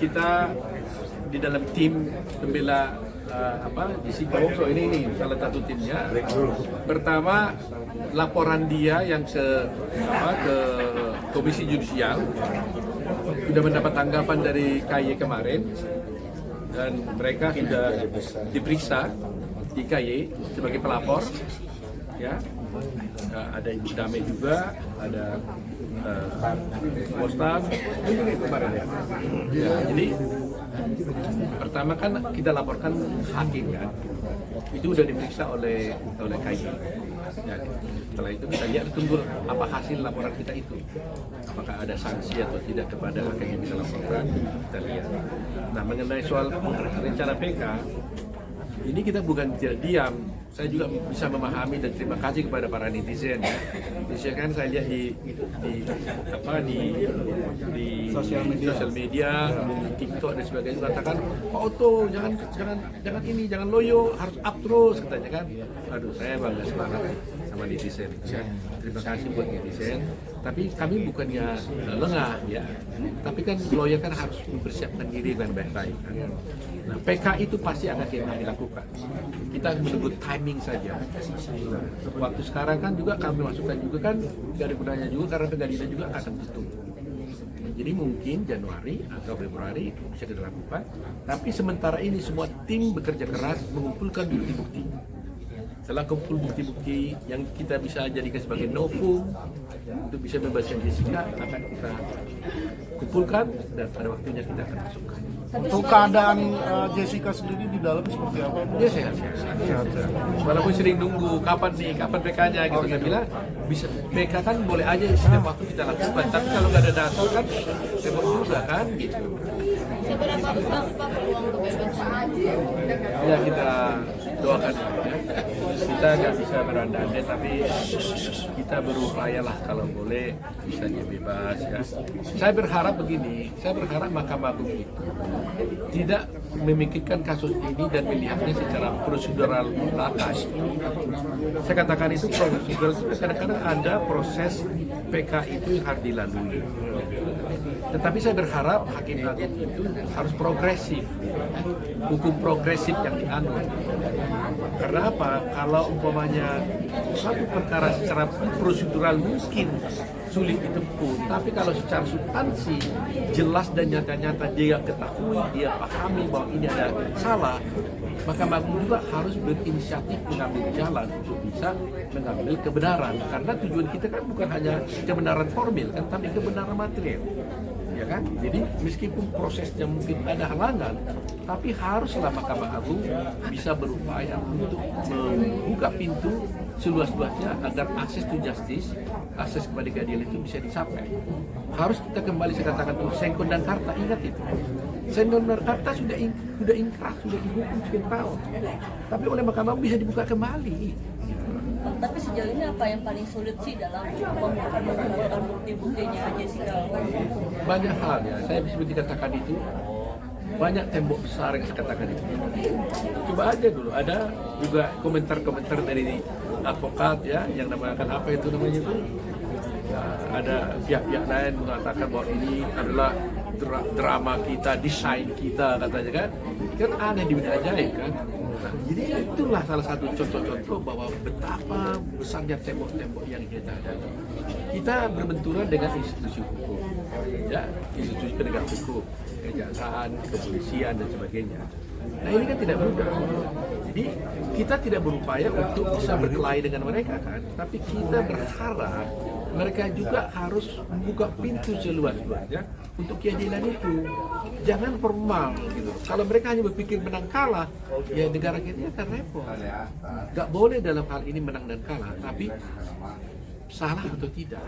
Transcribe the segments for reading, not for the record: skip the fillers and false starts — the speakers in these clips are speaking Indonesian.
kita di dalam tim pembela Jessica Wongso ini salah satu timnya. Pertama, laporan dia yang ke Komisi Yudisial sudah mendapat tanggapan dari KY kemarin, dan mereka sudah diperiksa di KY sebagai pelapor. Ya, ada Ibu Dame juga, ada Bostan kemarin ya. Jadi pertama kan kita laporkan hakim kan, itu udah diperiksa oleh KY. Ya, setelah itu kita lihat, tunggu apa hasil laporan kita itu, apakah ada sanksi atau tidak kepada hakim yang kita laporkan, kita lihat. Nah, mengenai soal rencana PK, ini kita bukan tidak diam. Saya juga bisa memahami dan terima kasih kepada para netizen. Misalkan saya lihat di sosial media, di TikTok dan sebagainya, mengatakan, Pak Otto jangan loyo, harus up terus katanya kan. Aduh, saya bangga semangat sama netizen. Ya. Terima kasih buat netizen. Tapi kami bukannya lengah ya. Tapi kan lawyer kan harus mempersiapkan diri dengan baik-baik. Nah, PK itu pasti akan kita lakukan. Kita menunggu timing saja. Nah, waktu sekarang kan juga kami masukkan juga kan, gak ada gunanya juga karena pengadilan juga akan tutup. Jadi mungkin Januari atau Februari bisa kita lakukan. Tapi sementara ini semua tim bekerja keras mengumpulkan bukti-bukti. Setelah kumpul bukti-bukti yang kita bisa jadikan sebagai novum untuk bisa membebaskan Jessica, akan kita kumpulkan dan pada waktunya kita akan masukkan. Untuk keadaan Jessica sendiri di dalam seperti apa? Dia sehat. Walaupun sering nunggu kapan PK-nya gitu, saya bilang bisa PK kan boleh aja setiap waktu kita lakukan, tapi kalau nggak ada dasar kan tembok juga kan gitu. Seberapa besar Pak peluang kebebasan? Ya, kita doakan ya. Kita nggak bisa berandai-andai, tapi kita berupaya lah kalau boleh bisa dia bebas ya. Saya berharap begini, saya berharap Mahkamah Agung itu tidak memikirkan kasus ini dan melihatnya secara prosedural belaka. Saya katakan itu prosedural, kadang-kadang ada proses PK itu yang harus dilalui. Tetapi saya berharap hakim agung itu harus progresif, hukum progresif yang dianut. Karena apa? Kalau umpamanya satu perkara secara prosedural mungkin sulit ditempuh, tapi kalau secara substansi jelas dan nyata-nyata dia ketahui, dia pahami bahwa ini ada salah, maka Agung juga harus berinisiatif mengambil jalan untuk bisa mengambil kebenaran. Karena tujuan kita kan bukan hanya kebenaran formil kan, tapi kebenaran material. Ya kan? Jadi meskipun prosesnya mungkin ada halangan, tapi haruslah Mahkamah Agung bisa berupaya untuk membuka pintu seluas-luasnya agar akses to justice, akses kepada keadilan itu bisa dicapai. Harus kita kembali, saya katakan tuh, Sengkon dan Karta, ingat itu. Sengkon dan Karta sudah ingkrah, sudah dihukum sekian tahun, tapi oleh Mahkamah Agung bisa dibuka kembali. Tapi sejauh ini apa yang paling sulit sih dalam mengumpulkan bukti-buktinya Jessica? Banyak hal ya, saya seperti katakan itu, banyak tembok besar yang saya katakan itu. Coba aja dulu, ada juga komentar-komentar dari advokat ya, yang namakan apa itu namanya itu. Ya, ada pihak-pihak lain mengatakan bahwa ini adalah drama kita, desain kita katanya kan. Kan aneh di dunia ajaib kan. Nah, jadi itulah salah satu contoh-contoh bahwa betapa besarnya tembok-tembok yang kita hadapi. Kita berbenturan dengan institusi hukum, ya, institusi penegak hukum, kejaksaan, kepolisian dan sebagainya. Nah, ini kan tidak mudah. Jadi kita tidak berupaya untuk bisa berkelahi dengan mereka kan, tapi kita berharap mereka juga harus membuka pintu seluas-luasnya untuk keadilan itu. Jangan formal gitu. Kalau mereka hanya berpikir menang kalah, ya negara kita akan repot. Gak boleh dalam hal ini menang dan kalah, tapi salah atau tidak.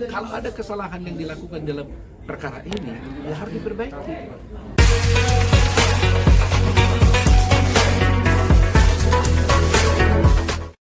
Kalau ada kesalahan yang dilakukan dalam perkara ini, ya harus diperbaiki.